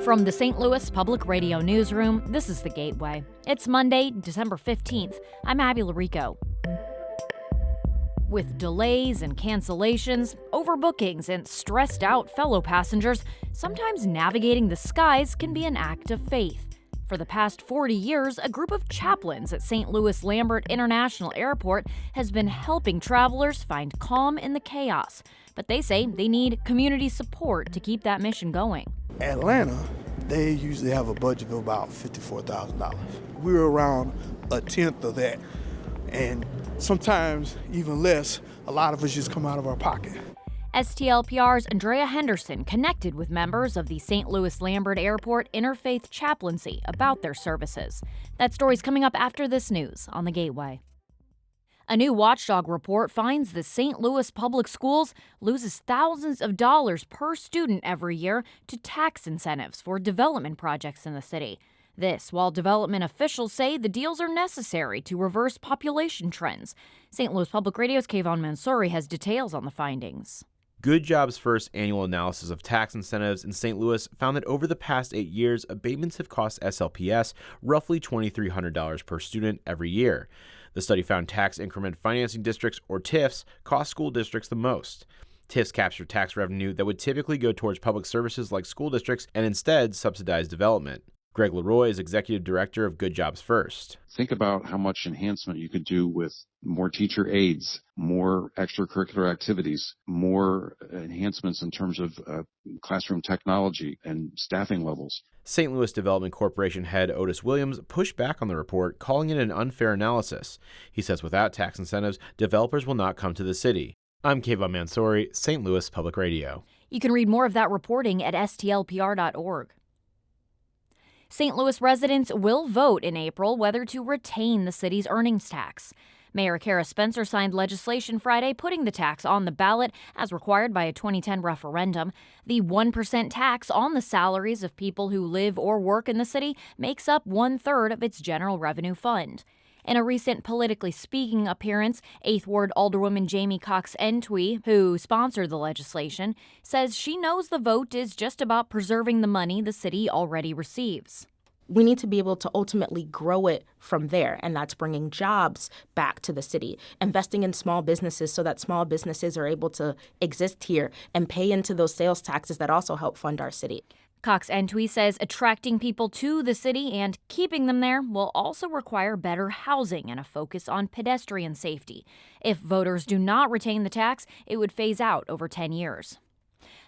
From the St. Louis Public Radio Newsroom, this is The Gateway. It's Monday, December 15th. I'm Abby Larico. With delays and cancellations, overbookings, and stressed out fellow passengers, sometimes navigating the skies can be an act of faith. For the past 40 years, a group of chaplains at St. Louis Lambert International Airport has been helping travelers find calm in the chaos. But they say they need community support to keep that mission going. Atlanta, they usually have a budget of about $54,000. We're around a tenth of that, and sometimes even less. A lot of us just come out of our pocket. STLPR's Andrea Henderson connected with members of the St. Louis Lambert Airport Interfaith Chaplaincy about their services. That story's coming up after this news on The Gateway. A new watchdog report finds the St. Louis Public Schools loses thousands of dollars per student every year to tax incentives for development projects in the city. This while development officials say the deals are necessary to reverse population trends. St. Louis Public Radio's Kayvon Mansouri has details on the findings. Good Jobs' first annual analysis of tax incentives in St. Louis found that over the past 8 years, abatements have cost SLPS roughly $2,300 per student every year. The study found tax increment financing districts, or TIFs, cost school districts the most. TIFs capture tax revenue that would typically go towards public services like school districts and instead subsidize development. Greg Leroy is executive director of Good Jobs First. Think about how much enhancement you could do with more teacher aides, more extracurricular activities, more enhancements in terms of classroom technology and staffing levels. St. Louis Development Corporation head Otis Williams pushed back on the report, calling it an unfair analysis. He says without tax incentives, developers will not come to the city. I'm Kayvon Mansouri, St. Louis Public Radio. You can read more of that reporting at stlpr.org. St. Louis residents will vote in April whether to retain the city's earnings tax. Mayor Kara Spencer signed legislation Friday putting the tax on the ballot as required by a 2010 referendum. The 1% tax on the salaries of people who live or work in the city makes up 1/3 of its general revenue fund. In a recent Politically Speaking appearance, 8th Ward Alderwoman Jamie Cox Entwee, who sponsored the legislation, says she knows the vote is just about preserving the money the city already receives. We need to be able to ultimately grow it from there, and that's bringing jobs back to the city, investing in small businesses so that small businesses are able to exist here and pay into those sales taxes that also help fund our city. Cox Entwee says attracting people to the city and keeping them there will also require better housing and a focus on pedestrian safety. If voters do not retain the tax, it would phase out over 10 years.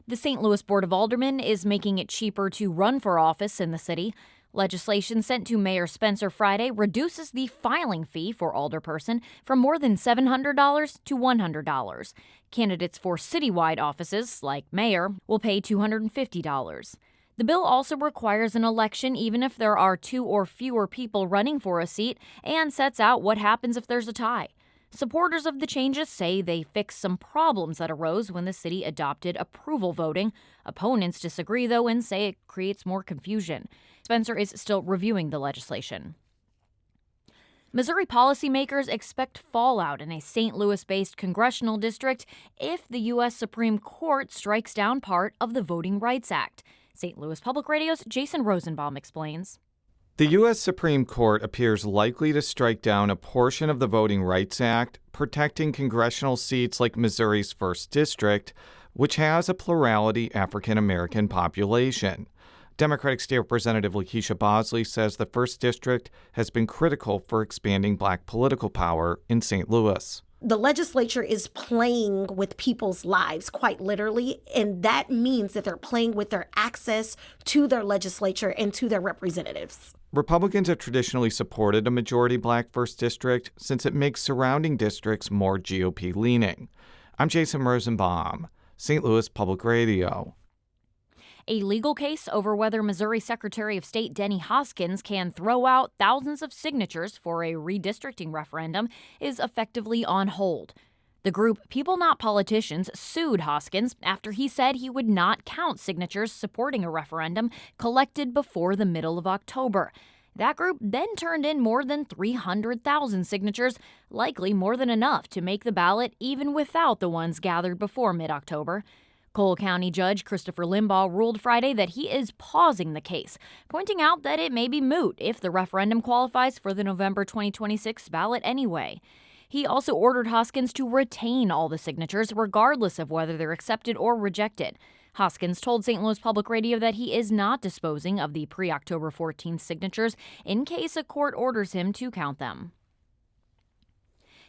The St. Louis Board of Aldermen is making it cheaper to run for office in the city. Legislation sent to Mayor Spencer Friday reduces the filing fee for alderperson from more than $700 to $100. Candidates for citywide offices, like mayor, will pay $250. The bill also requires an election even if there are 2 or fewer people running for a seat and sets out what happens if there's a tie. Supporters of the changes say they fix some problems that arose when the city adopted approval voting. Opponents disagree, though, and say it creates more confusion. Spencer is still reviewing the legislation. Missouri policymakers expect fallout in a St. Louis-based congressional district if the U.S. Supreme Court strikes down part of the Voting Rights Act. St. Louis Public Radio's Jason Rosenbaum explains. The U.S. Supreme Court appears likely to strike down a portion of the Voting Rights Act, protecting congressional seats like Missouri's 1st District, which has a plurality African-American population. Democratic State Representative Lakeisha Bosley says the 1st District has been critical for expanding black political power in St. Louis. The legislature is playing with people's lives, quite literally, and that means that they're playing with their access to their legislature and to their representatives. Republicans have traditionally supported a majority black 1st District since it makes surrounding districts more GOP-leaning. I'm Jason Rosenbaum, St. Louis Public Radio. A legal case over whether Missouri Secretary of State Denny Hoskins can throw out thousands of signatures for a redistricting referendum is effectively on hold. The group People Not Politicians sued Hoskins after he said he would not count signatures supporting a referendum collected before the middle of October. That group then turned in more than 300,000 signatures, likely more than enough to make the ballot even without the ones gathered before mid-October. Cole County Judge Christopher Limbaugh ruled Friday that he is pausing the case, pointing out that it may be moot if the referendum qualifies for the November 2026 ballot anyway. He also ordered Hoskins to retain all the signatures, regardless of whether they're accepted or rejected. Hoskins told St. Louis Public Radio that he is not disposing of the pre-October 14th signatures in case a court orders him to count them.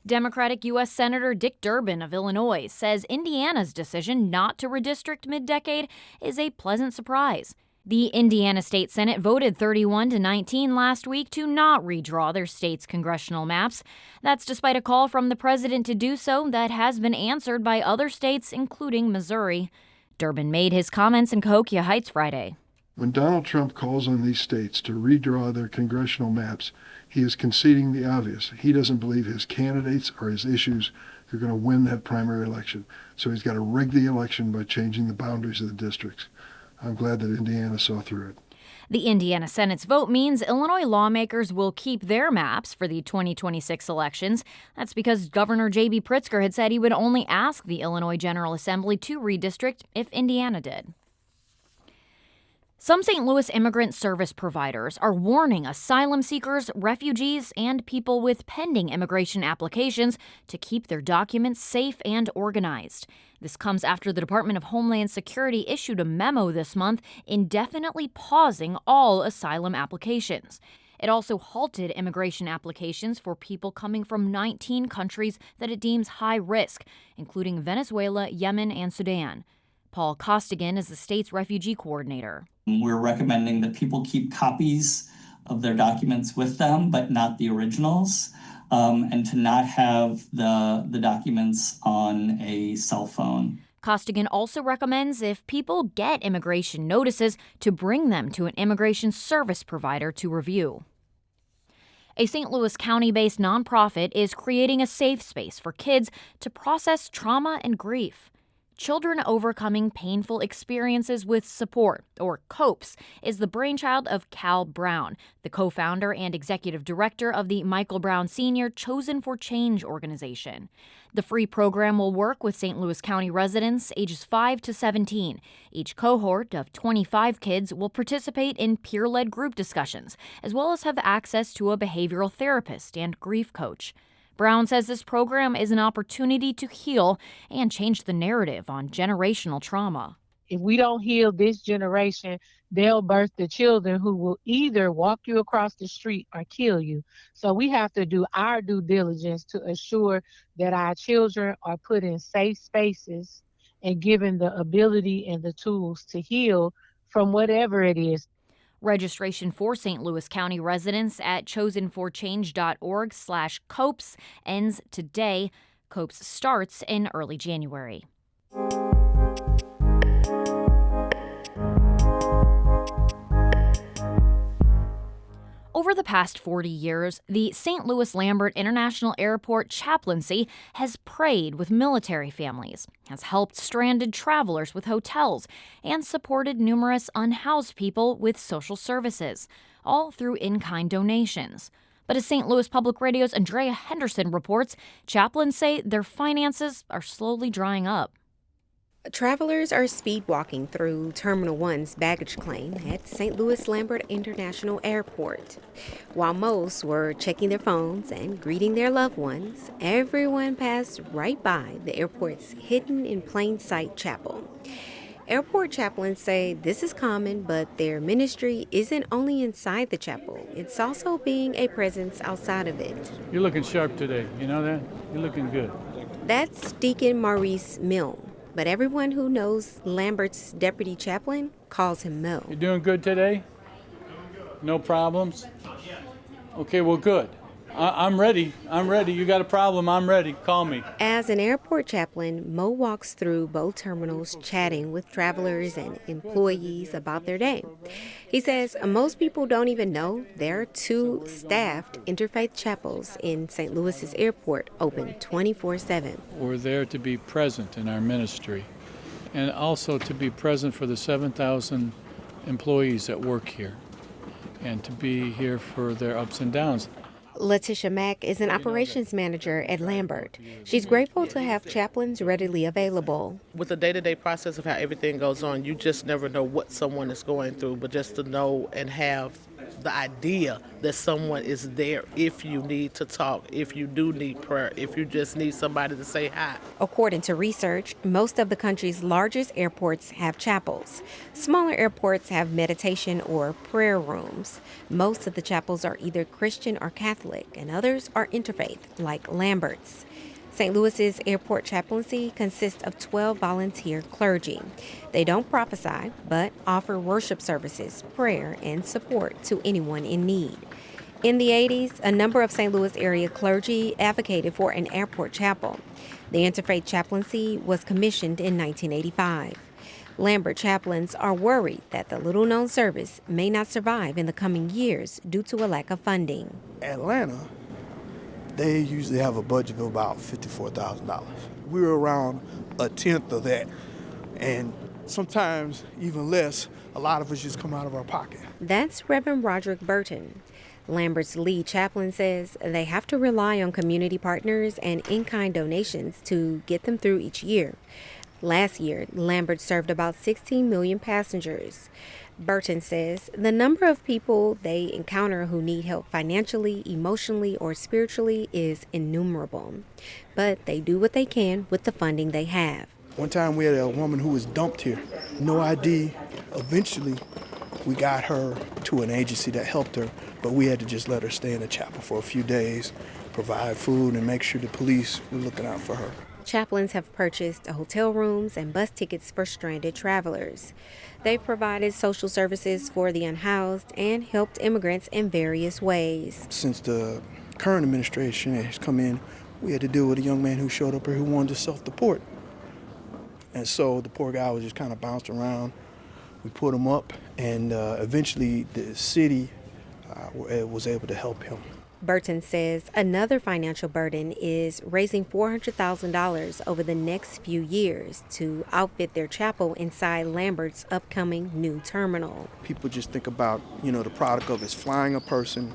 Democratic U.S. Senator Dick Durbin of Illinois says Indiana's decision not to redistrict mid-decade is a pleasant surprise. The Indiana State Senate voted 31-19 last week to not redraw their state's congressional maps. That's despite a call from the president to do so that has been answered by other states, including Missouri. Durbin made his comments in Cahokia Heights Friday. When Donald Trump calls on these states to redraw their congressional maps, he is conceding the obvious. He doesn't believe his candidates or his issues are going to win that primary election. So he's got to rig the election by changing the boundaries of the districts. I'm glad that Indiana saw through it. The Indiana Senate's vote means Illinois lawmakers will keep their maps for the 2026 elections. That's because Governor J.B. Pritzker had said he would only ask the Illinois General Assembly to redistrict if Indiana did. Some St. Louis immigrant service providers are warning asylum seekers, refugees, and people with pending immigration applications to keep their documents safe and organized. This comes after the Department of Homeland Security issued a memo this month indefinitely pausing all asylum applications. It also halted immigration applications for people coming from 19 countries that it deems high risk, including Venezuela, Yemen, and Sudan. Paul Costigan is the state's refugee coordinator. We're recommending that people keep copies of their documents with them, but not the originals, and to not have the documents on a cell phone. Costigan also recommends if people get immigration notices to bring them to an immigration service provider to review. A St. Louis County-based nonprofit is creating a safe space for kids to process trauma and grief. Children Overcoming Painful Experiences with Support, or COPES, is the brainchild of Cal Brown, the co-founder and executive director of the Michael Brown Sr. Chosen for Change organization. The free program will work with St. Louis County residents ages 5 to 17. Each cohort of 25 kids will participate in peer-led group discussions, as well as have access to a behavioral therapist and grief coach. Brown says this program is an opportunity to heal and change the narrative on generational trauma. If we don't heal this generation, they'll birth the children who will either walk you across the street or kill you. So we have to do our due diligence to assure that our children are put in safe spaces and given the ability and the tools to heal from whatever it is. Registration for St. Louis County residents at chosenforchange.org/COPES ends today. COPES starts in early January. Over the past 40 years, the St. Louis Lambert International Airport chaplaincy has prayed with military families, has helped stranded travelers with hotels, and supported numerous unhoused people with social services, all through in-kind donations. But as St. Louis Public Radio's Andrea Henderson reports, chaplains say their finances are slowly drying up. Travelers are speed walking through Terminal 1's baggage claim at St. Louis Lambert International Airport. While most were checking their phones and greeting their loved ones, everyone passed right by the airport's hidden in plain sight chapel. Airport chaplains say this is common, but their ministry isn't only inside the chapel. It's also being a presence outside of it. You're looking sharp today, you know that? You're looking good. That's Deacon Maurice Milne. But everyone who knows Lambert's deputy chaplain calls him Mo. You doing good today? No problems? Okay, well, good. I'm ready. You got a problem, I'm ready. Call me. As an airport chaplain, Mo walks through both terminals chatting with travelers and employees about their day. He says most people don't even know there are 2 staffed interfaith chapels in St. Louis's airport open 24/7. We're there to be present in our ministry and also to be present for the 7,000 employees that work here and to be here for their ups and downs. Letitia Mack is an operations manager at Lambert. She's grateful to have chaplains readily available. With the day-to-day process of how everything goes on, you just never know what someone is going through, but just to know and have the idea that someone is there if you need to talk, if you do need prayer, if you just need somebody to say hi. According to research, most of the country's largest airports have chapels. Smaller airports have meditation or prayer rooms. Most of the chapels are either Christian or Catholic, and others are interfaith, like Lambert's. St. Louis's airport chaplaincy consists of 12 volunteer clergy. They don't prophesy, but offer worship services, prayer, and support to anyone in need. In the 80s, a number of St. Louis area clergy advocated for an airport chapel. The interfaith chaplaincy was commissioned in 1985. Lambert chaplains are worried that the little-known service may not survive in the coming years due to a lack of funding. Atlanta, they usually have a budget of about $54,000. We're around a tenth of that, and sometimes even less. A lot of us just come out of our pocket. That's Reverend Roderick Burton. Lambert's lead chaplain says they have to rely on community partners and in-kind donations to get them through each year. Last year, Lambert served about 16 million passengers. Burton says the number of people they encounter who need help financially, emotionally, or spiritually is innumerable. But they do what they can with the funding they have. One time we had a woman who was dumped here, no ID. Eventually, we got her to an agency that helped her, but we had to just let her stay in the chapel for a few days, provide food, and make sure the police were looking out for her. Chaplains have purchased hotel rooms and bus tickets for stranded travelers. They've provided social services for the unhoused and helped immigrants in various ways. Since the current administration has come in, we had to deal with a young man who showed up here who wanted to self-deport. And so the poor guy was just kind of bounced around. We put him up, and eventually the city was able to help him. Burton says another financial burden is raising $400,000 over the next few years to outfit their chapel inside Lambert's upcoming new terminal. People just think about, the product of it's flying a person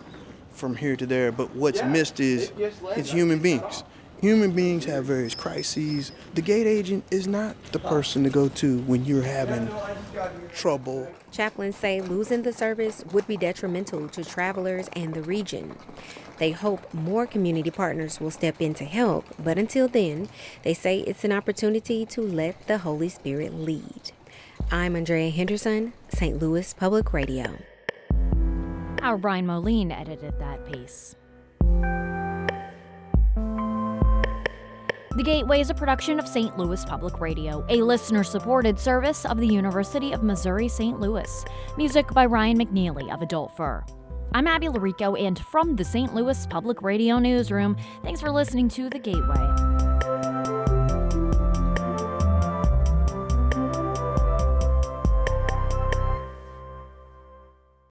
from here to there, but what's missed is it's human beings. Human beings have various crises. The gate agent is not the person to go to when you're having trouble. Chaplains say losing the service would be detrimental to travelers and the region. They hope more community partners will step in to help, but until then, they say it's an opportunity to let the Holy Spirit lead. I'm Andrea Henderson, St. Louis Public Radio. Our Brian Moline edited that piece. The Gateway is a production of St. Louis Public Radio, a listener-supported service of the University of Missouri-St. Louis. Music by Ryan McNeely of Adult Fur. I'm Abby Larico, and from the St. Louis Public Radio Newsroom, thanks for listening to The Gateway.